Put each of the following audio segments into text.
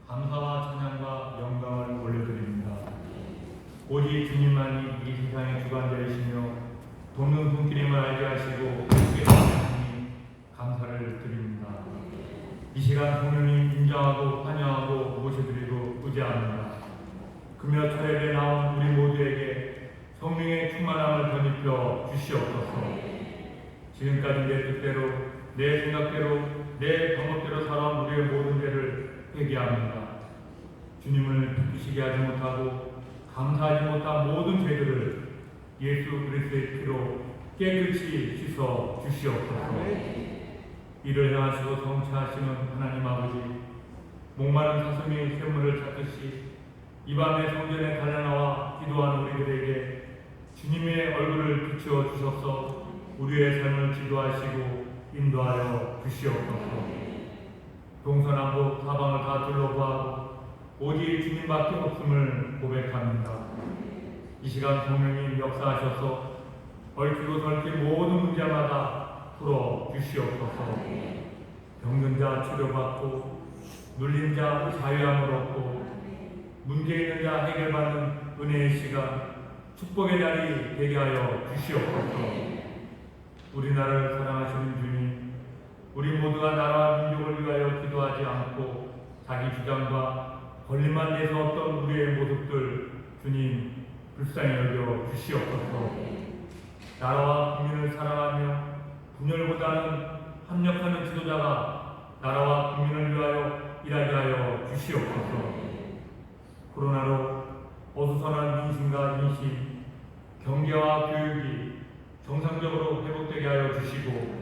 감사와 찬양과 영광을 올려드립니다. 오직 주님만이 이 세상의 주관자이시며 돕는 손길임을 알게 하시고 함께 하시니 감사를 드립니다. 이 시간 성령님 인정하고 환영하고 모셔드리고 의지합니다. 금요 철회에 나온 우리 모두에게 성령의 충만함을 덧입혀 주시옵소서. 지금까지 내 뜻대로, 내 생각대로, 내 방법대로 살아온 우리의 모든 죄를 회개합니다. 주님을 기쁘시게 하지 못하고 감사하지 못한 모든 죄들을 예수 그리스도의 피로 깨끗이 씻어 주시옵소서. 이를 향하시고 성취하시는 하나님 아버지, 목마른 사슴이 샘물을 찾듯이 이 밤에 성전에 달려나와 기도하는 우리들에게 주님의 얼굴을 비추어 주셔서 우리의 삶을 지도하시고 인도하여 주시옵소서. 동서남북 사방을 다 둘러보아도 오직 주님밖에 없음을 고백합니다. 이 시간 성령님 역사하셔서 얽히고 설킨 모든 문제마다 풀어 주시옵소서. 병든 자 치료받고 눌린 자 자유함을 얻고 문제 있는 자 해결받는 은혜의 시간, 축복의 자리 되게 하여 주시옵소서. 우리나라를 사랑하시는 주님, 우리 모두가 나라와 민족을 위하여 기도하지 않고 자기 주장과 권리만 내세웠던 우리의 모습들 주님 불쌍히 여겨 주시옵소서. 나라와 국민을 사랑하며 분열보다는 협력하는 지도자가 나라와 국민을 위하여 일하게 하여 주시옵소서. 코로나로 어수선한 민심과 인심, 경제와 교육이 정상적으로 회복되게 하여 주시고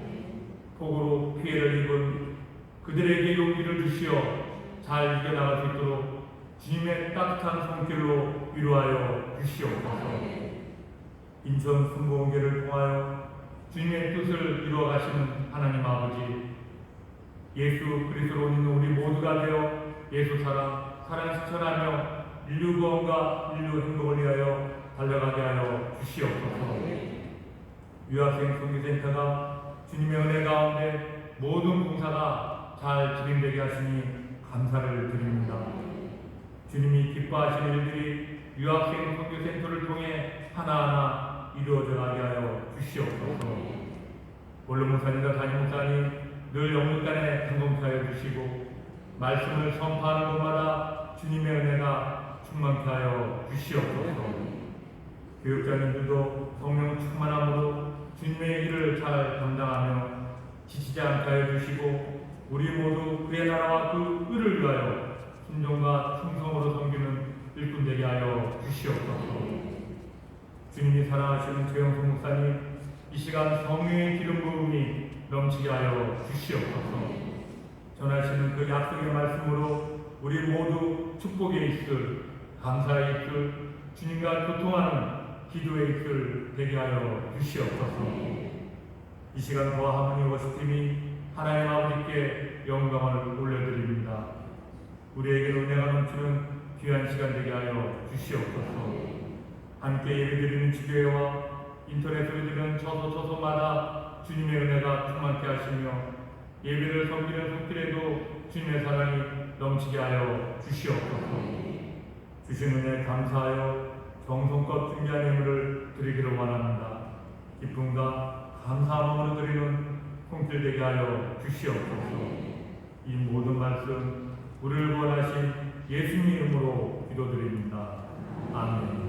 폭우로 피해를 입은 그들에게 용기를 주시어 잘 이겨나갈 수 있도록 주님의 따뜻한 손길로 위로하여 주시옵소서. 인천 순복음교회를 통하여 주님의 뜻을 이루어가시는 하나님 아버지, 예수 그리스도로 있는 우리 모두가 되어 예수 사랑 실천하며 인류 구원과 인류 행복을 위하여 달려가게 하여 주시옵소서. 유학생 선교센터가 주님의 은혜 가운데 모든 봉사가 잘 진행되게 하시니 감사를 드립니다. 주님이 기뻐하시는 일들이 유학생 선교센터를 통해 하나하나 이루어져 가게 하여 주시옵소서. 원로 목사님과 담임 목사님 늘 영육간에 감동하여 주시고 말씀을 선포하는 곳마다 주님의 은혜가 충만케 하여 주시옵소서. 교육자님들도 성령 충만함으로 주님의 일을 잘 감당하며 지치지 않게 하여 주시고 우리 모두 그의 나라와 그 의를 위하여 순종과 충성으로 섬기는 일꾼 되게 하여 주시옵소서. 주님이 사랑하시는 최영성 목사님, 이 시간 성령의 기름 부음이 넘치게 하여 주시옵소서. 전하시는 그 약속의 말씀으로 우리 모두 축복의 이슬, 감사의 이슬, 주님과 교통하는 기도의 이슬 되게 하여 주시옵소서. 이 시간 더와 하모니 워시팀이 하나님 아버지께 영광을 올려드립니다. 우리에게 은혜가 넘치는 귀한 시간 되게 하여 주시옵소서. 함께 예배드리는 주교회와 인터넷으로 드리는 처소마다 주님의 은혜가 충만케 하시며 예배를 섬기는 손길에도 주님의 사랑이 넘치게 하여 주시옵소서. 주신 은혜 감사하여 정성껏 준비한 예물을 드리기를 원합니다. 기쁨과 감사함으로 드리는 손길 되게 하여 주시옵소서. 이 모든 말씀 우리를 구원하신 예수님 이름으로 기도드립니다. 아멘.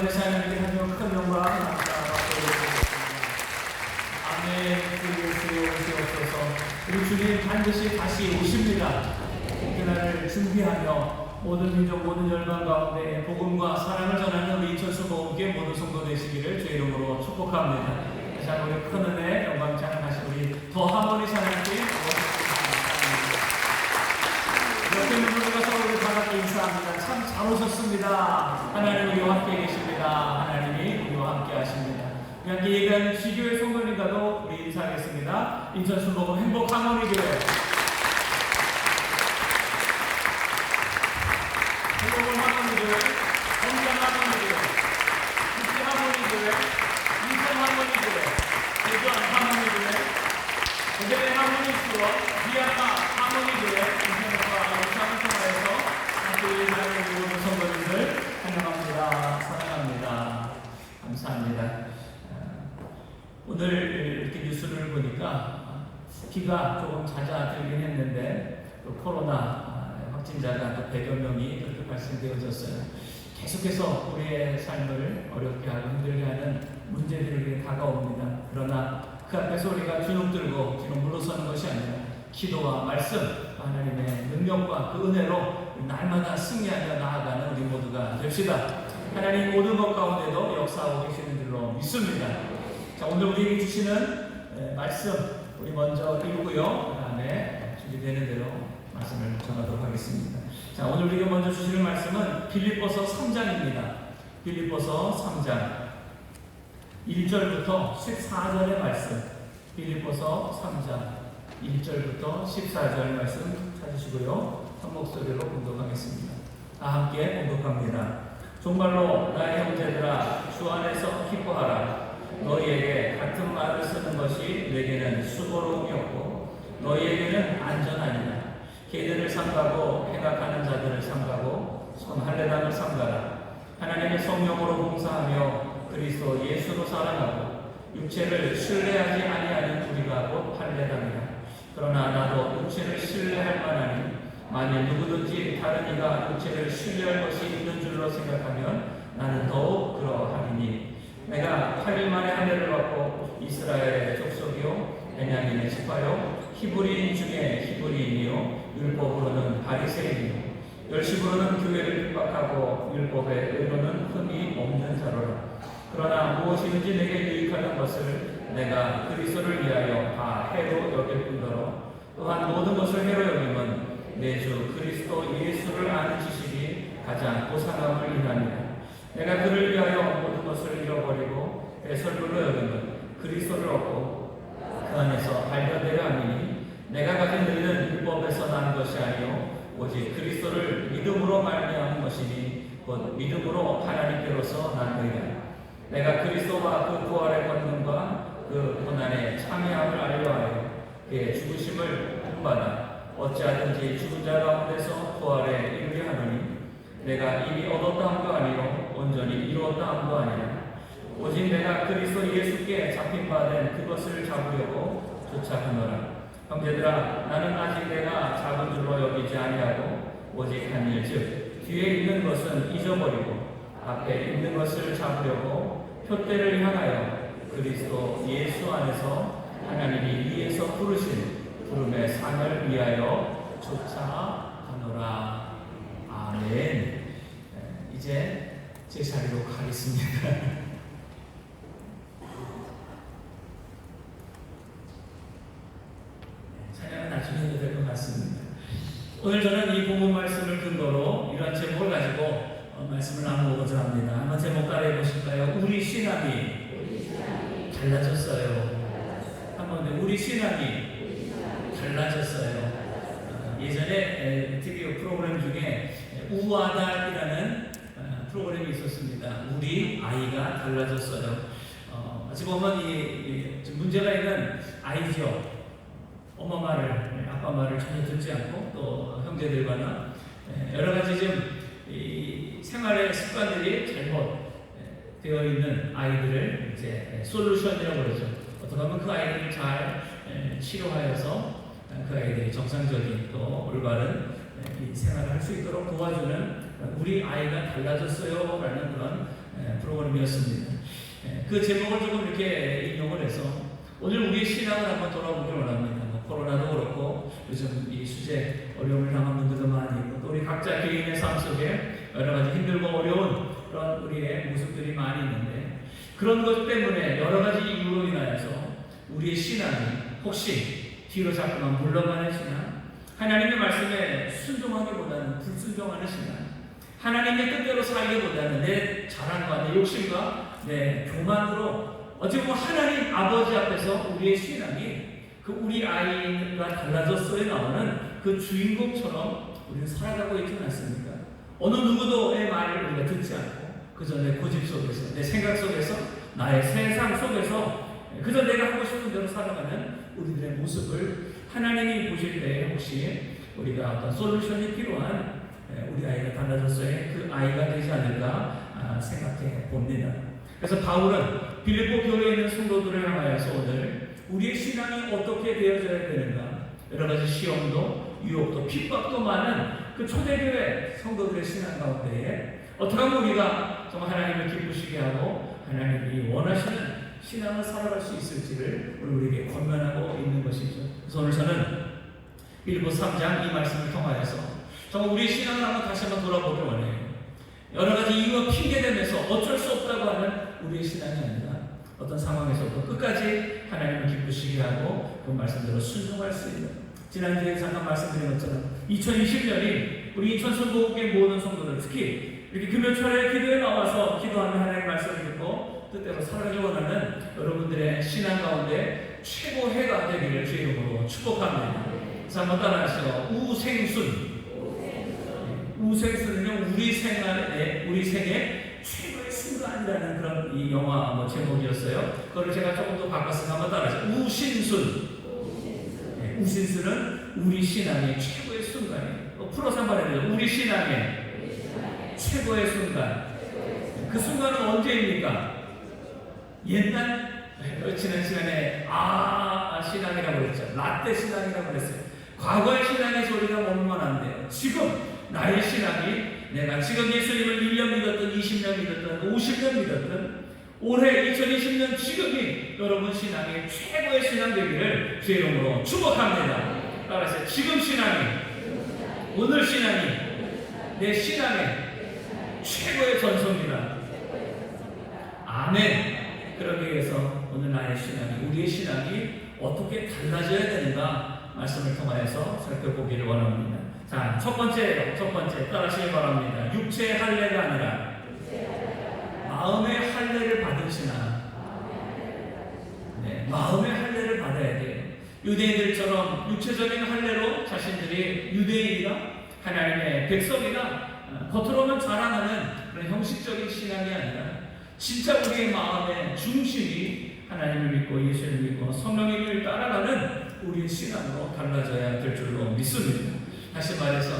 되시 하나님께 하나님 큰 영광 감사드립니다. 아멘. 주여 오시옵소서. 우리 주님 반드시 다시 오십니다. 그날을 준비하며 모든 민족 모든 열방 가운데 복음과 사랑을 전하는 우리 이천수 복음교회 모든 성도 되시기를 주의 이름으로 축복합니다. 다시 한번 우리 큰 은혜 영광 찬양하시 우리 더 하모니 찬양팀 이렇게 눈을 가서 우리 반갑게 인사합니다. 참 잘 오셨습니다. 하나님 우리와 함께 계십니다. 하나님이 우리와 함께 하십니다. 함께 예배하는 지교회 성도님과도 우리 인사하겠습니다. 인천수 복음 행복 하모니 교회 행복을 하모니 교회 건강 하모니 교회 국제 하모니 교회 인천 하모니 교회 대전 하모니 교회 대전의 하모니 수원 미얀마 하모니 교회 인천과 영상을 통하여서 함께 예배하는 모든 성도님들 환영합니다. 사랑합니다. 감사합니다. 오늘 이렇게 뉴스를 보니까 비가 조금 잦아들긴 했는데 또 코로나 확진자가 또 100여 명이 그렇게 발생되어졌어요. 계속해서 우리의 삶을 어렵게 하고 힘들게 하는 문제들이 다가옵니다. 그러나 그 앞에서 우리가 주눅 들고 뒤로 물러서는 것이 아니라 기도와 말씀, 하나님의 능력과 그 은혜로 날마다 승리하며 나아가는 우리 모두가 됩시다. 하나님 모든 것 가운데도 역사하고 계시는 줄로 믿습니다. 자, 오늘 우리에게 주시는 말씀 우리 먼저 읽고요. 그 다음에 준비되는 대로 말씀을 전하도록 하겠습니다. 자, 오늘 우리가 먼저 주시는 말씀은 빌립보서 3장입니다. 빌립보서 3장 1절부터 14절의 말씀. 빌립보서 3장 1절부터 14절 말씀 찾으시고요. 한 목소리로 공독하겠습니다. 다 함께 공독합니다. 정말로 나의 형제들아 주 안에서 기뻐하라. 너희에게 같은 말을 쓰는 것이 내게는 수고로움이었고 너희에게는 안전하니라. 개들을 삼가고 행악하는 자들을 삼가고 손할례당을 삼가라. 하나님의 성령으로 봉사하며 그리스도 예수로 사랑하고 육체를 신뢰하지 아니하는 우리가 곧 할례당이라. 그러나 나도 육체를 신뢰할 만하니 만일 누구든지 다른 이가 육체를 신뢰할 것이 있는 줄로 생각하면 나는 더욱 그러하리니 내가 8일 만에 할례를 받고 이스라엘의 족속이요 베냐민의 지파요 히브리인 중에 히브리인이요 율법으로는 바리새인이요 열심으로는 교회를 핍박하고 율법의 의로는 흠이 없는 자로라. 그러나 무엇이든지 내게 유익하는 것을 내가 그리스도를 위하여 다 해로 여길 뿐더러 또한 모든 것을 해로 여김은 내 주 그리스도 예수를 아는 지식이 가장 고상함을 인하니라. 내가 그를 위하여 모든 것을 잃어버리고 배설물로 여김은 그리스도를 얻고 그 안에서 발견되려 함이니 내가 가진 너희는 율법에서 난 것이 아니요 오직 그리스도를 믿음으로 말미암은 것이니 곧 믿음으로 하나님께로서 난 너희라. 내가 그리스도와 그 부활의 권능과 그 고난의 참여함을 알려하여 그의 죽으심을 본받아 어찌하든지 죽은 자 가운데서 부활에 이르려 하노니 내가 이미 얻었다 함도 아니요 온전히 이루었다 함도 아니라 오직 내가 그리스도 예수께 잡힌 바 된 그것을 잡으려고 쫓아가노라. 형제들아 나는 아직 내가 잡은 줄로 여기지 아니하고 오직 한 일 즉 뒤에 있는 것은 잊어버리고 앞에 있는 것을 잡으려고 표대를 향하여 그리스도 예수 안에서 하나님이 위에서 부르신 부름의 상을 위하여 쫓아가노라. 아멘. 이제 제 자리로 가겠습니다. 찬양은 나중에 해도 될 것 같습니다. 오늘 저는 이 본문 말씀을 근거로 이러한 제목을 가지고 말씀을 나누고자 합니다. 한번 제목 따라해 보실까요? 우리 신앙이 달라졌어요. 한번 우리 신앙이 달라졌어요. 예전에 TV 프로그램 중에 우아달이라는 프로그램이 있었습니다. 우리 아이가 달라졌어요. 어찌 보면 이 문제가 있는 아이죠. 엄마 말을, 아빠 말을 전혀 듣지 않고 또 형제들과나 여러 가지 이 생활의 습관들이 잘못 되어 있는 아이들을 이제 솔루션이라고 그러죠. 어떻게 하면 그 아이들을 잘 치료하여서 그 아이들이 정상적인 또 올바른 이 생활을 할 수 있도록 도와주는 우리 아이가 달라졌어요 라는 그런 프로그램이었습니다. 그 제목을 조금 이렇게 인용을 해서 오늘 우리의 신앙을 한번 돌아보길 원합니다. 코로나도 그렇고 요즘 이 수재 어려움을 당한 분들도 많이 있고 또 우리 각자 개인의 삶 속에 여러 가지 힘들고 어려운 그런 우리의 모습들이 많이 있는데 그런 것 때문에 여러 가지 이유로 인하여서 우리의 신앙이 혹시 뒤로 자꾸만 물러가는 신앙, 하나님의 말씀에 순종하기보다는 불순종하는 신앙, 하나님의 뜻대로 살기보다는 내 자랑과 내 욕심과 내 교만으로 어찌 보면 하나님 아버지 앞에서 우리의 신앙이 그 우리 아이가 달라졌어에 나오는 그 주인공처럼 우리는 살아가고 있지는 않습니까? 어느 누구도의 말을 우리가 듣지 않고 그저 내 고집 속에서 내 생각 속에서 나의 세상 속에서 그저 내가 하고 싶은 대로 살아가는 우리들의 모습을 하나님이 보실 때 혹시 우리가 어떤 솔루션이 필요한 우리 아이가 달라졌어에 그 아이가 되지 않을까 생각해 봅니다. 그래서 바울은 빌립보 교회에 있는 성도들을 향하여서 오늘 우리의 신앙이 어떻게 되어져야 되는가, 여러 가지 시험도 유혹도 핍박도 많은 그 초대교회 성도들의 신앙 가운데에 어떻게 하면 우리가 정말 하나님을 기쁘시게 하고 하나님이 원하시는 신앙을 살아갈 수 있을지를 우리에게 권면하고 있는 것이죠. 그래서 오늘 저는 빌립보 3장 이 말씀을 통하여서 정말 우리의 신앙을 다시 한번 돌아보길 원해요. 여러 가지 이유와 핑계대면서 어쩔 수 없다고 하는 우리의 신앙이 아니라 어떤 상황에서도 끝까지 하나님을 기쁘시게 하고 그 말씀대로 순종할 수 있는, 지난주에 잠깐 말씀드린 것처럼 2020년이 우리 인천순복의 모든 성도들, 특히 이렇게 금요철에 기도에 나와서 기도하는 하나님의 말씀을 듣고 뜻대로 살아가기 원하는 여러분들의 신앙 가운데 최고 해가 되기를 주의 이름으로 축복합니다. 그래서 한번 따라하시죠. 우생순. 우생순은요, 우리 생의 최고의 순간이라는 그런 이 영화 제목이었어요. 그걸 제가 조금 더 바꿨으면 한번 따라하시죠. 우신순. 우신순은 우리 신앙의 최고의 순간이에요. 풀어서 한번 해보죠. 우리 신앙의 최고의 순간. 그 순간은 언제입니까? 옛날 지난 시간에 신앙이라고 그랬죠. 라떼 신앙이라고 그랬어요. 과거의 신앙에서 우리가 머물면 안 돼요. 지금 나의 신앙이 내가 지금 예수님을 1년 믿었든 20년 믿었든 50년 믿었든 올해 2020년 지금이 여러분 신앙의 최고의 신앙 되기를 주의 이름으로 축복합니다. 따라서 지금 신앙이, 오늘 신앙이 내 신앙의 최고의 전성기다. 아멘. 그러기 위해서 오늘 나의 신앙이, 우리의 신앙이 어떻게 달라져야 되는가 말씀을 통하여서 살펴보기를 원합니다. 자, 첫 번째 따라하시기 바랍니다. 육체의 할례가 아니라 마음의 할례를 받으시나. 네, 마음의 할례를 받아야 돼요. 유대인들처럼 육체적인 할례로 자신들이 유대인이다, 하나님의 백성이다, 겉으로는 자랑하는 그런 형식적인 신앙이 아니라 진짜 우리의 마음의 중심이 하나님을 믿고 예수를 믿고 성령님을 따라가는 우리의 신앙으로 달라져야 될 줄로 믿습니다. 다시 말해서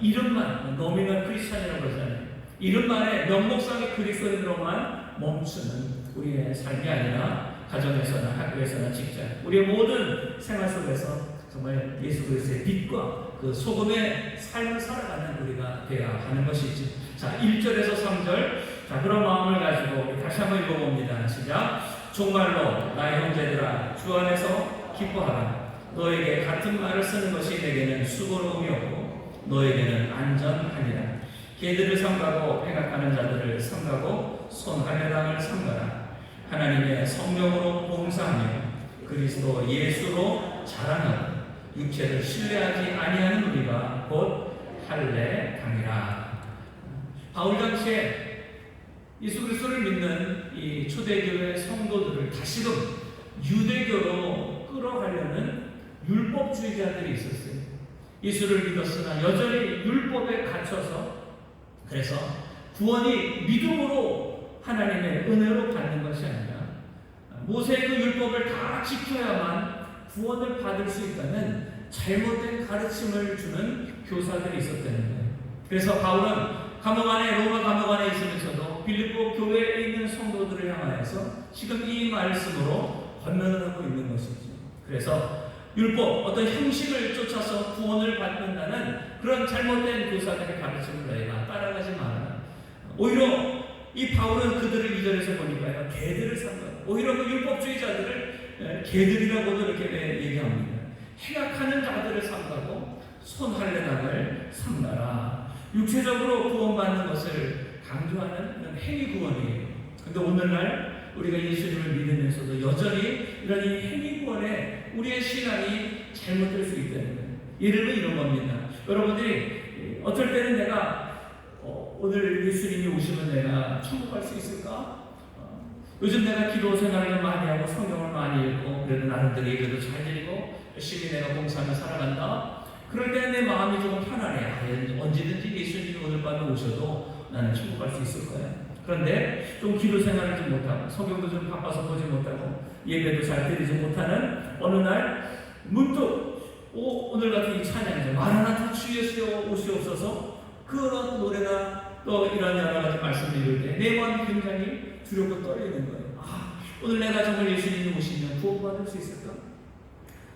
이름만 노미널 크리스찬이라고 그러잖아요. 이름만의 명목상의 그리스도인으로만 멈추는 우리의 삶이 아니라 가정에서나 학교에서나 직장, 우리의 모든 생활 속에서 정말 예수 그리스도의 빛과 그 소금의 삶을 살아가는 우리가 되어야 하는 것이죠. 자, 1절에서 3절. 자, 그런 마음을 가지고 우리 다시 한번 읽어봅니다. 시작. 정말로 나의 형제들아, 주 안에서 기뻐하라. 너에게 같은 말을 쓰는 것이 내게는 수고로움이 없고 너에게는 안전하니라. 개들을 삼가고 회각하는 자들을 삼가고 손하려당을 삼가라. 하나님의 성령으로 봉사하며 그리스도 예수로 자랑하고 육체를 신뢰하지 아니하는 우리가 곧 할례당이라. 바울 당시에 예수 그리스도를 믿는 이 초대교회 성도들을 다시금 유대교로 끌어가려는 율법주의자들이 있었어요. 예수를 믿었으나 여전히 율법에 갇혀서, 그래서 구원이 믿음으로 하나님의 은혜로 받는 것이 아니라 모세의 그 율법을 다 지켜야만 구원을 받을 수 있다는 잘못된 가르침을 주는 교사들이 있었다는 거예요. 그래서 바울은 감옥 안에, 로마 감옥 안에 있으면서도 빌립보 교회에 있는 성도들을 향하여서 지금 이 말씀으로 권면을 하고 있는 것이죠. 그래서 율법, 어떤 형식을 쫓아서 구원을 받는다는 그런 잘못된 교사들의 가르침을 너희가 따라가지 마라. 오히려 이 바울은 그들을 2절에서 보니까요, 개들을 삼가고, 오히려 그 율법주의자들을 개들이라고도 이렇게 얘기합니다. 행악하는 자들을 삼가고 손할례당을 삼가라. 육체적으로 구원받는 것을 강조하는 이런 행위 구원이에요. 근데 오늘날 우리가 예수님을 믿으면서도 여전히 이런 이 행위 구원에 우리의 신앙이 잘못될 수 있다는 거예요. 예를 들면 이런 겁니다. 여러분들이 어쩔 때는 내가 오늘 예수님이 오시면 내가 천국 갈 수 있을까? 요즘 내가 기도 생활을 많이 하고 성경을 많이 읽고 그래도 나름대로 예배도 잘 드리고 열심히 내가 봉사하며 살아간다. 그럴 때는 내 마음이 조금 편안해. 언제든지 예수님이 오늘 밤에 오셔도 나는 천국 갈 수 있을 거야. 그런데 좀 기도 생활을 좀 못하고 성경도 좀 바빠서 보지 못하고 예배도 잘 드리지 못하는 어느 날 문득 오늘 같은 이 찬양이죠. 마라나타 주 예수여 오시옵소서. 그런 노래나 또 이런 여러 가지 말씀을 읽을 때 내 마음이 굉장히 두렵고 떨리는 거예요. 오늘 내가 정말 예수님이 오시면 구원받을 수 있을까?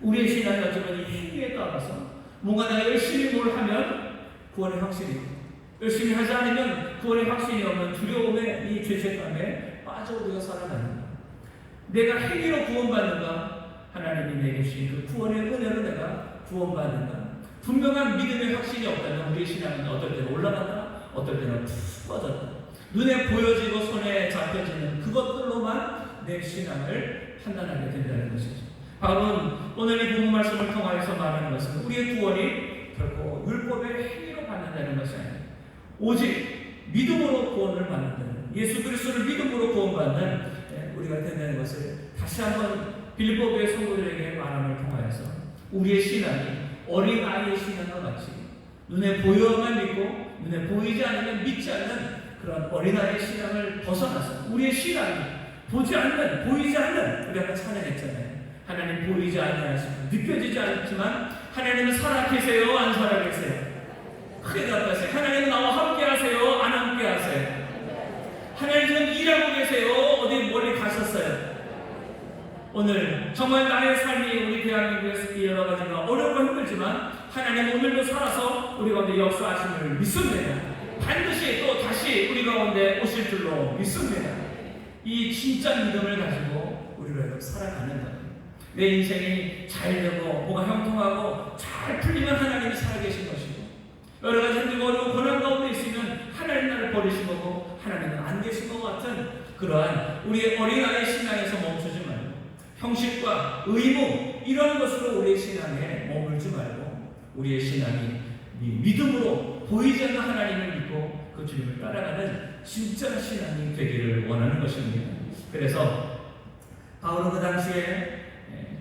우리의 신앙이 어쩌면 이 행위에 따라서 뭔가 내가 열심히 뭘 하면 구원의 확신이 있고 열심히 하지 않으면 구원의 확신이 없는 두려움에 이 죄책감에 빠져 우리가 살아가는 거예요. 내가 행위로 구원받는가? 하나님이 내게 주신 그 구원의 은혜로 내가 구원받는가? 분명한 믿음의 확신이 없다면 우리의 신앙은 어떨 때는 올라간다, 어떨 때는 푹 꺼졌다. 눈에 보여지고 손에 잡혀지는 그것들로만 내 신앙을 판단하게 된다는 것이죠. 바울은 오늘 이 본문 말씀을 통하여서 말하는 것은 우리의 구원이 결코 율법의 행위로 받는다는 것이 아니에요. 오직 믿음으로 구원을 받는다는, 예수 그리스도를 믿음으로 구원받는 우리가 된다는 것을 다시 한번 빌보교의 성도들에게 말함을 통하여서 우리의 신앙이 어린아이의 신앙과 같이 눈에 보여만 믿고 눈에 보이지 않으면 믿지 않는 그런 어린아이의 신앙을 벗어나서 우리의 신앙이 보지 않는, 보이지 않는, 우리 아까 찬양했잖아요. 하나님 보이지 않으시고 느껴지지 않지만 하나님은 살아 계세요? 안 살아 계세요? 크게 답하세요. 하나님은 나와 함께 하세요? 안 함께 하세요? 하나님은 일하고 계세요? 어디 멀리 가셨어요? 오늘 정말 나의 삶이 우리 대한민국에서 여러 가지가 어렵고 힘들지만 하나님 오늘도 살아서 우리 가운데 역사하심을 믿습니다. 반드시 또 다시 우리 가운데 오실 줄로 믿습니다. 이 진짜 믿음을 가지고 우리로 살아가는 거예요. 내 인생이 잘 되고 뭐가 형통하고 잘 풀리면 하나님이 살아계신 것이고 여러 가지 힘들고 어려운 고난 가운데 있으면 하나님 나를 버리신 거고 하나님은 안 계신 것 같은 그러한 우리의 어린아이 신앙에서 멈추지 말고 형식과 의무 이런 것으로 우리의 신앙에 머물지 말고 우리의 신앙이 믿음으로 보이지 않는 하나님을 믿고 그 주님을 따라가는 진짜 신앙이 되기를 원하는 것입니다. 그래서 바울은 그 당시에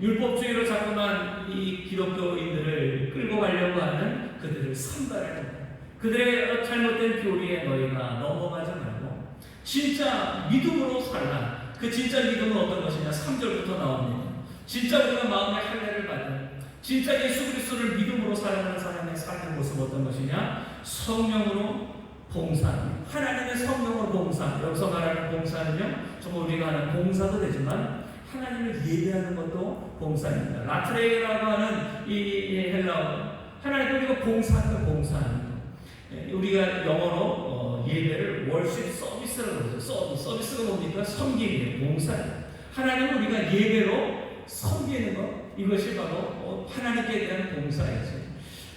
율법주의로 자꾸만 이 기독교인들을 끌고 가려고 하는 그들을 삼가라는 거예요. 그들의 잘못된 교리에 너희가 넘어가지 말고 진짜 믿음으로 살라. 그 진짜 믿음은 어떤 것이냐? 3절부터 나옵니다. 진짜 우리가 마음의 할례를 받는 진짜 예수 그리스도를 믿음으로 살아가는 사람의 삶의 모습 어떤 것이냐? 성령으로 봉사합니다. 하나님의 성령으로 봉사. 여기서 말하는 봉사는요, 정말 우리가 하는 봉사도 되지만 하나님을 예배하는 것도 봉사입니다. 라트레이라고 하는 이 헬라어 하나님을 우리가 봉사하는 봉사하는 것. 우리가 영어로 예배를 월십 서비스라고 그러죠. 서비스가 뭡니까? 섬김이에요. 봉사예요. 하나님을 우리가 예배로 섬기는 것, 이것이 바로 하나님께 대한 봉사이죠.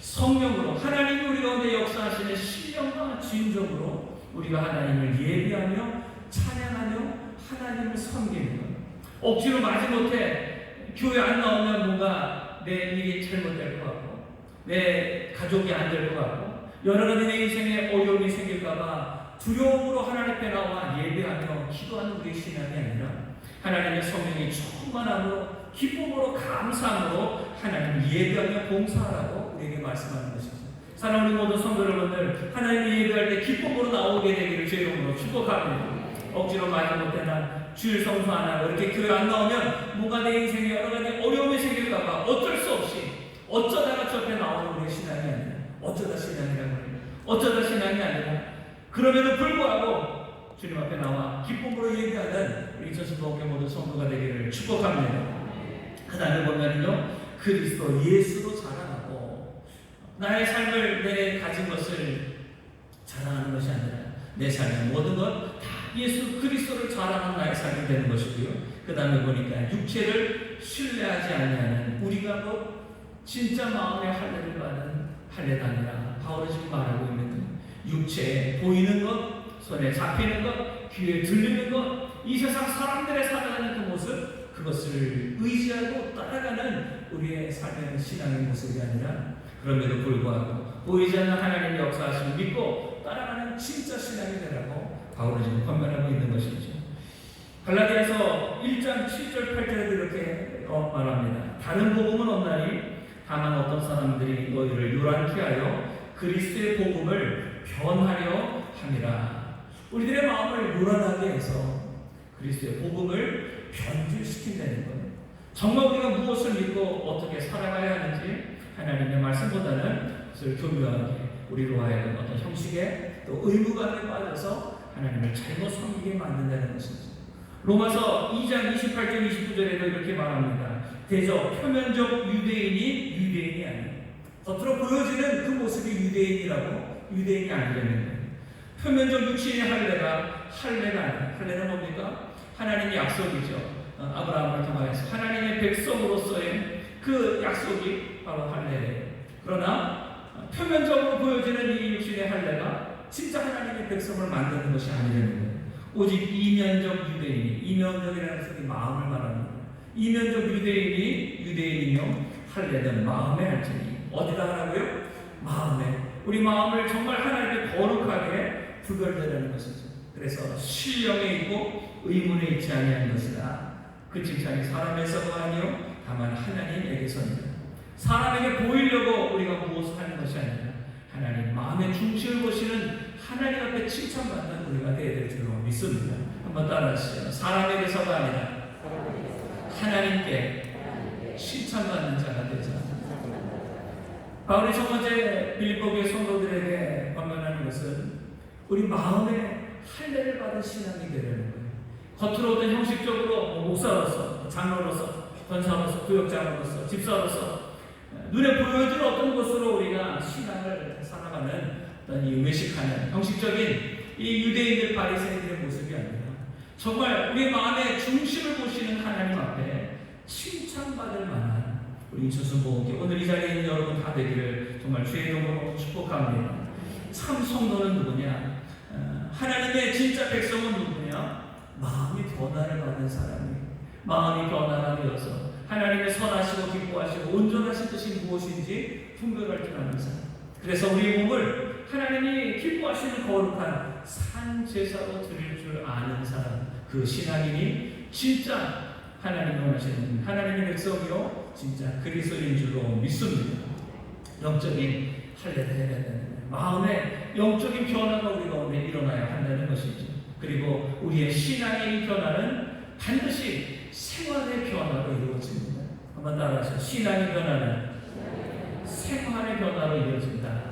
성령으로 하나님이 우리 가운데 역사하시는 신령과 진정으로 우리가 하나님을 예배하며 찬양하며 하나님을 섬기는 것. 억지로 마지못해 교회 안 나오면 뭔가 내 일이 잘못될 것 같고 내 가족이 안 될 것 같고 여러 가지 내 인생에 어려움이 생길까봐 두려움으로 하나님 앞에 나와 예배하며 기도하는 우리의 신앙이 아니라 하나님의 성령이 충만함으로 기쁨으로 감사함으로 하나님을 예배하며 봉사하라고 우리에게 말씀하는 것입니다. 사랑하는 모든 성도 여러분들, 하나님을 예배할 때 기쁨으로 나오게 되기를 주 이름으로 축복합니다. 억지로 말을 못해나 주일 성수 안 하고 이렇게 교회 안 나오면 뭔가 내 인생에 여러 가지 어려움이 생길까봐 어쩔 수 없이 어쩌다가 저 앞에 나오는 우리의 신앙이 아니라 어쩌다 신앙이라고 해요. 어쩌다 신앙이 아니라 그럼에도 불구하고 주님 앞에 나와 기쁨으로 예배하는 우리 전신복교 모든 성도가 되기를 축복합니다. 그 다음에 보면요, 그리스도 예수로 자랑하고 나의 삶을 내 가진 것을 자랑하는 것이 아니라 내 삶의 모든 것 다 예수 그리스도를 자랑하는 나의 삶이 되는 것이고요. 그 다음에 보니까 육체를 신뢰하지 아니하는 우리가 곧 진짜 마음의 할례를 받은 할례단이라 바울이 지금 말하고 있는 것. 육체에 보이는 것, 손에 잡히는 것, 귀에 들리는 것, 이 세상 사람들의 살아가는 그 모습, 그것을 의지하고 따라가는 우리의 삶의 신앙의 모습이 아니라 그럼에도 불구하고 보이지 않는 하나님의 역사하심을 믿고 따라가는 진짜 신앙이 되라고 바울은 지금 권면하고 있는 것이죠. 갈라디아서 1장 7절 8절에도 이렇게 말합니다. 다른 복음은 없나니 다만 어떤 사람들이 너희를 요란케 하여 그리스도의 복음을 변하려 함이라. 우리들의 마음을 요란하게 해서 그리스도의 복음을 변질시킨다는 거예요. 정말 우리가 무엇을 믿고 어떻게 살아가야 하는지 하나님의 말씀보다는 그것을 교묘하게 우리로 하여금 어떤 형식에 또 의무감에 빠져서 하나님을 잘못 섬기게 만든다는 것이죠. 로마서 2장 28절 29절에도 이렇게 말합니다. 대저 표면적 유대인이 아니에요. 겉으로 보여지는 그 모습이 유대인이 아니라는 거예요. 표면적 육신의 할례가 아니에요. 할례는 뭡니까? 하나님의 약속이죠. 아브라함을 통하여서 하나님의 백성으로서의 그 약속이 바로 할례예요. 그러나 표면적으로 보여지는 이 육신의 할례가 진짜 하나님의 백성을 만드는 것이 아니라는 거예요. 오직 이면적 유대인이, 이면적이라는 것은 마음을 말합니다. 이면적 유대인이며 할례는 마음에 할지니. 어디다 하라고요? 마음에. 우리 마음을 정말 하나님께 거룩하게 구별되라는 것이죠. 그래서 신령에 있고 의문에 있지 아니한 것이다. 그 칭찬이 사람에서가 아니요 다만 하나님에게서입니다. 사람에게 보이려고 우리가 무엇을 하는 것이 아니라 하나님 마음의 중심을 보시는 하나님 앞에 칭찬받는 우리가 되어야 될 줄로 믿습니다. 한번 따라하시죠. 사람에게서가 아니라 하나님께 칭찬받는 자가 되자. 바울이 첫 번째 빌립보교의 성도들에게 권면하는 것은 우리 마음에 할례를 받은 신앙이 되려는 거예요. 겉으로는 형식적으로 목사로서, 장로로서, 권사로서, 구역장으로서, 집사로서 눈에 보여주는 어떤 것으로 우리가 신앙을 살아가는 어떤 이 외식하는 형식적인 이 유대인들 바리새인들의 모습이 아니라 정말 우리 마음의 중심을 보시는 하나님 앞에 칭찬받을 만한 우리 인천순복음교회 오늘 이 자리에 있는 여러분 다 되기를 정말 주의 이름으로 축복합니다. 참 성도는 누구냐? 하나님의 진짜 백성은 누구냐? 마음이 변화를 받는 사람이 마음이 변화가 되어서 하나님의 선하시고 기뻐하시고 온전하신 뜻이 무엇인지 분별할 줄 아는 사람. 그래서 우리 몸을 하나님이 기뻐하시는 거룩한 산제사로 드릴 줄 아는 사람. 그 신앙인이 진짜 하나님이 원하시는 하나님의 백성이요 진짜 그리스도인 줄로 믿습니다. 영적인 할례를 해야 된다는 마음의 영적인 변화가 우리 가운데 일어나야 한다는 것이죠. 그리고 우리의 신앙의 변화는 반드시 생활의 변화로 이루어집니다. 한번 따라하시죠. 신앙의 변화는 생활의 변화로 이루어진다.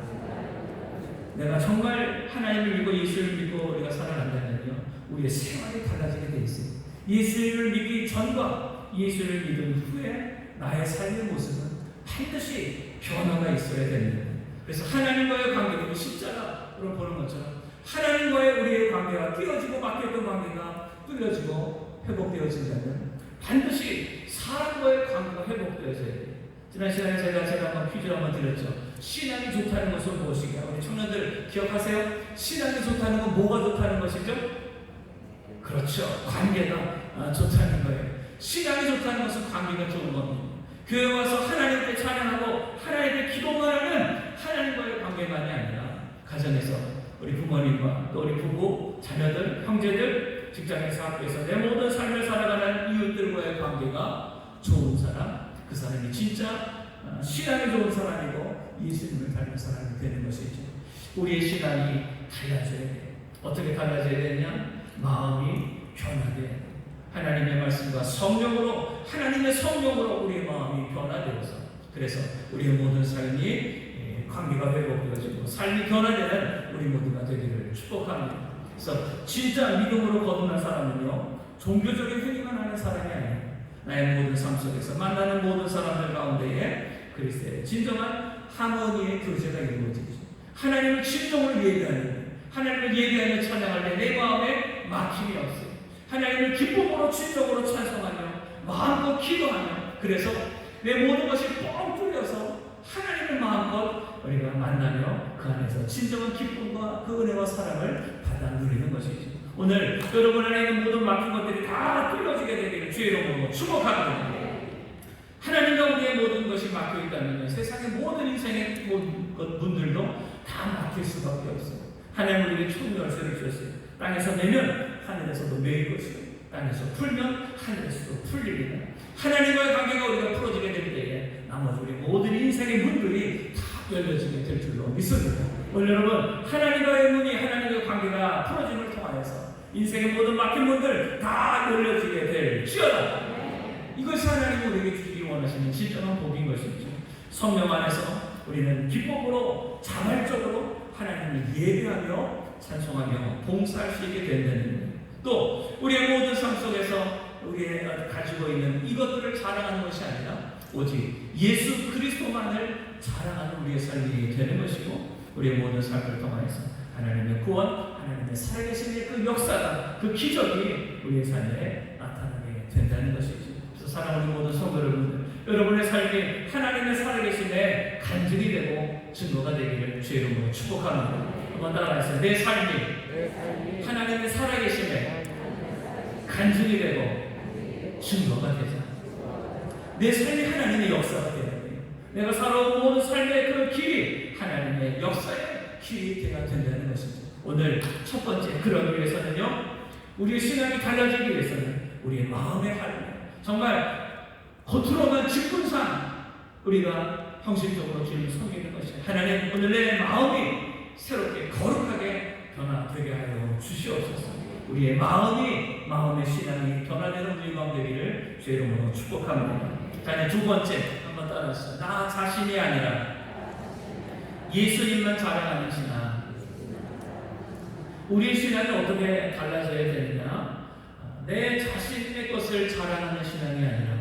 내가 정말 하나님을 믿고 예수를 믿고 우리가 살아간다면요 우리의 생활이 달라지게 돼 있어요. 예수를 믿기 전과 예수를 믿은 후에 나의 삶의 모습은 반드시 변화가 있어야 됩니다. 그래서 하나님과의 관계도 십자가로 보는 것처럼 하나님과의 우리의 관계가 띄어지고 막혔던 관계가 뚫려지고 회복되어진다면 반드시 사람과의 관계가 회복되어져야 돼요. 지난 시간에 제가 한번 퀴즈를 한번 드렸죠. 신앙이 좋다는 것은 무엇이냐? 우리 청년들 기억하세요? 신앙이 좋다는 건 뭐가 좋다는 것이죠? 그렇죠. 관계가 좋다는 거예요. 신앙이 좋다는 것은 관계가 좋은 겁니다. 교회 와서 하나님께 찬양하고 하나님께 기도만 하는 하나님과의 관계만이 아니라 가정에서 우리 부모님과 또 우리 부부, 자녀들, 형제들, 직장에서 학교에서 내 모든 삶을 살아가는 이웃들과의 관계가 좋은 사람, 그 사람이 진짜 신앙이 좋은 사람이고 예수님을 닮은 사람이 되는 것이죠. 우리의 신앙이 달라져야 돼요. 어떻게 달라져야 되냐? 마음이 변하게 하나님의 말씀과 성령으로 하나님의 성령으로 우리의 마음이 변화되어서 그래서 우리의 모든 삶이 관계가 회복되어지고 삶이 변화되는 우리 모두가 되기를 축복합니다. 그래서 진짜 믿음으로 거듭난 사람은요 종교적인 행위만 하는 사람이 아니에요. 나의 모든 삶 속에서 만나는 모든 사람들 가운데에 그리스도의 진정한 하모니의 교제가 이루어지죠. 하나님을 진정으로 예배하는 하나님을 예배하며 찬양할 때 내 마음에 막힘이 없어요. 하나님을 기쁨으로 진정으로 찬송하며 마음껏 기도하며, 그래서 내 모든 것이 뻥 뚫려서 하나님을 마음껏 우리가 만나며 그 안에서 진정한 기쁨과 그 은혜와 사랑을 받아 누리는 것이죠. 오늘 여러분 안에 있는 모든 막힌 것들이 다 뚫어지게 되기를 주의 이름으로 축복합니다. 하나님과 우리의 모든 것이 막혀 있다면 세상의 모든 인생의 모든 문들도 다 막힐 수밖에 없어요. 하나님 우리에게 총 열쇠를 주셨어요. 땅에서 내면 하늘에서도 매일 것이고, 땅에서 풀면 하늘에서도 풀립니다. 하나님과의 관계가 우리가 풀어지게 될 때에 나머지 우리 모든 인생의 문들이 다 열려지게 될 줄로 믿습니다. 오늘 여러분, 하나님과의 문이, 하나님과의 관계가 풀어짐을 통하여서 인생의 모든 막힌 문들 다 열려지게 될지어다. 이것이 하나님이 우리에게 주시기 원하시는 진정한 복인 것이죠. 성령 안에서 우리는 기쁨으로 자발적으로 하나님을 예배하며 찬송하며 봉사할 수 있게 된다는, 또 우리의 모든 삶 속에서 우리가 가지고 있는 이것들을 자랑하는 것이 아니라 오직 예수 그리스도만을 자랑하는 우리의 삶이 되는 것이고, 우리의 모든 삶을 통하여서 하나님의 구원, 하나님의 살아계심의 그 역사가, 그 기적이 우리의 삶에 나타나게 된다는 것이죠. 그래서 사랑하는 모든 성도 여러분들, 여러분의 삶이 하나님의 살아계심의 간증이 되고 증거가 되기를 주의 이름으로 축복합니다. 한번 따라하세요. 내 삶이 하나님의 살아계심의 간증이 되고 증거가 되자. 내 삶이 하나님의 역사가 되는 거예요. 내가 살아온 모든 삶의 그 길이 하나님의 역사의 길이 된다는 것이죠. 오늘 첫 번째, 그러기 위해서는요, 우리의 신앙이 달라지기 위해서는 우리의 마음의 하나님, 정말 겉으로만 직분상 우리가 형식적으로 주님을 섬기는 것이에요. 하나님, 오늘 내 마음이 새롭게 거룩하게 변화되게 하여 주시옵소서. 우리의 마음의 신앙이 변화되는 우리 마음 되기를 주의 이름으로 축복합니다. 자, 이제 두 번째 한번 따라하시죠. 나 자신이 아니라 예수님만 자랑하는 신앙. 우리의 신앙이 어떻게 달라져야 되느냐? 내 자신의 것을 자랑하는 신앙이 아니라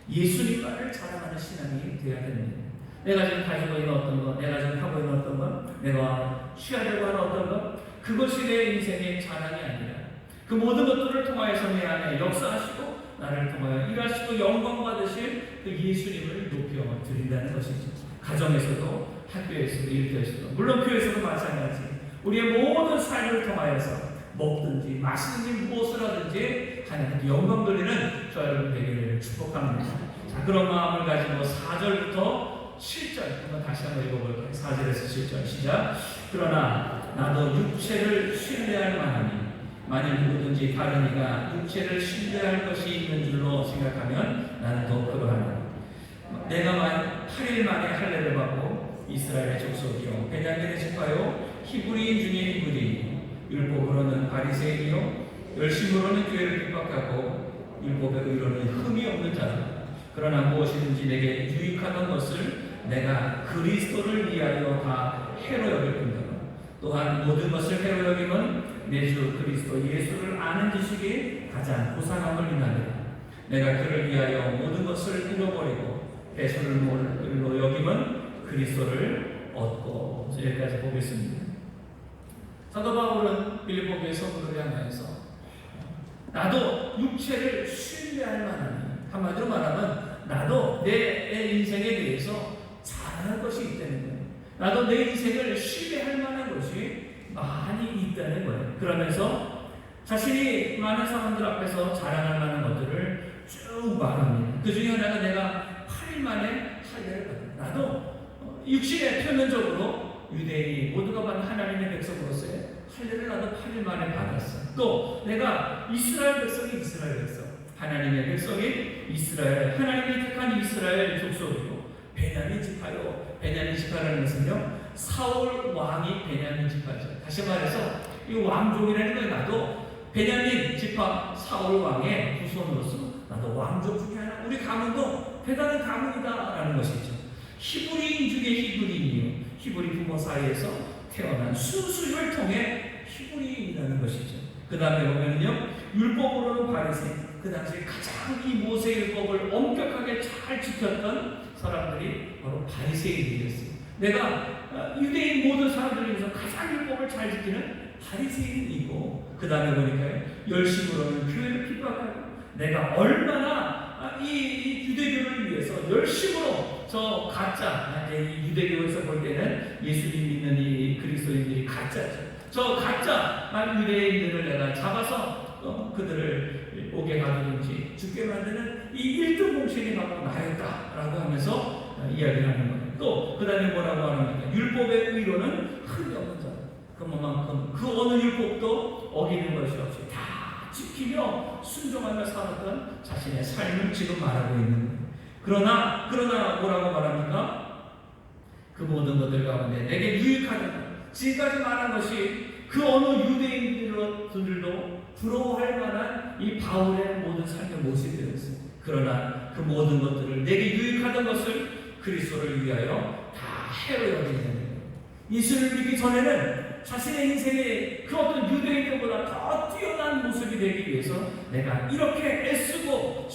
예수님만을 자랑하는 신앙이 되어야 됩니다. 내가 지금 가지고 있는 어떤 것, 내가 지금 하고 있는 어떤 것, 내가 취하려고 하는 어떤 것, 그것이 내 인생의 자랑이 아니라 그 모든 것들을 통하여서 내 안에 역사하시고 나를 통하여 일하시고 영광 받으실 그 예수님을 높여 드린다는 것이죠. 가정에서도, 학교에서도, 일터에서도, 물론 교회에서도 마찬가지. 우리의 모든 삶을 통하여서 먹든지 마시든지 무엇을 하든지 하나님께 영광 돌리는 저 여러분 되기를 축복합니다. 자, 그런 마음을 가지고 4절부터 7절 한번 다시 한번 읽어볼게요. 4절에서 7절 시작. 그러나 나도 육체를 신뢰할 만하니 만일 누구든지 다른 이가 육체를 신뢰할 것이 있는 줄로 생각하면 나는 더 그러하노라. 내가 8일 만에 할례를 받고 이스라엘의 족속이요 베냐민의 지파요 히브리인 중에 히브리인, 율법으로는 바리새인이요 열심으로는 교회를 핍박하고 율법의 의로는 흠이 없는 자다. 그러나 무엇이든지 내게 유익하던 것을 내가 그리스도를 위하여 다 해로 여길 뿐더러 또한 모든 것을 해로 여김은 내 주 그리스도 예수를 아는 지식이 가장 고상함을 인하리라. 내가 그를 위하여 모든 것을 잃어버리고 배설물로 여김은 그리스도를 얻고. 여기까지 보겠습니다. 사도 바울은 빌립보교의 성도를 향하여서 나도 육체를 신뢰할 만하니, 한마디로 말하면 나도 내 인생에 대해서 자랑할 것이 있다는 거예요. 나도 내 인생을 신뢰할 만한 것이 많이 있다는 거예요. 그러면서 자신이 많은 사람들 앞에서 자랑할 만한 것들을 쭉 말합니다. 그 중에 하나가 내가 8일 만에 할례를 받았다. 나도 육신의 표면적으로 유대인이 모두가 받는 하나님의 백성으로서의 할례를 나도 8일 만에 받았어. 또 내가 이스라엘 백성이 이스라엘 백성, 하나님의 백성이 이스라엘, 하나님이 택한 이스라엘 족속이고 베냐민 지파요. 베냐민 지파라는 것은요, 사울 왕이 베냐민 지파죠. 다시 말해서 이 왕족이라는 걸 나도 베냐민 지파 사울 왕의 후손으로서 나도 왕족 중에 하나, 우리 가문도 대단한 가문이다라는 것이죠. 히브리인 중에 히브리인이요, 히브리 부모 사이에서 태어난 순수 혈통의 히브리인이라는 것이죠. 그 다음에 보면요, 율법으로는 바리새인, 그 당시에 가장 이 모세 율법을 엄격하게 잘 지켰던 사람들이 바로 바리새인이었어요. 내가 유대인 모든 사람들 중에서 가장 율법을 잘 지키는 바리새인이고, 그 다음에 보니까 열심으로는 교회를 핍박하고 내가 얼마나 이 유대교를 위해서 열심으로 저 가짜, 이제 이 유대교에서 볼 때는 예수님 믿는 이 그리스도인들이 가짜죠. 저 가짜 유대인들을 내가 잡아서 그들을 오게 가두든지 죽게 만드는 이 일등 공신이 바로 나였다라고 하면서 이야기를 하는 거예요. 또 그 다음에 뭐라고 하는가? 율법의 의로는 흠이 없는 자. 그만큼 그 어느 율법도 어기는 것이 없이 다 지키며 순종하며 살았던 자신의 삶을 지금 말하고 있는 거예요. 그러나 뭐라고 말합니까? 그 모든 것들 가운데 내게 유익하던 것, 지금까지 말한 것이 그 어느 유대인들도 부러워할 만한 이 바울의 모든 삶의 모습이었어요. 그러나 그 모든 것들을 내게 유익하던 것을 그리스도를 위하여 다 해로 여기게 되는 거예요. 예수를 믿기 전에는 자신의 인생에 그 어떤 유대인들보다 더 뛰어난 모습이 되기 위해서 내가 이렇게 애쓰고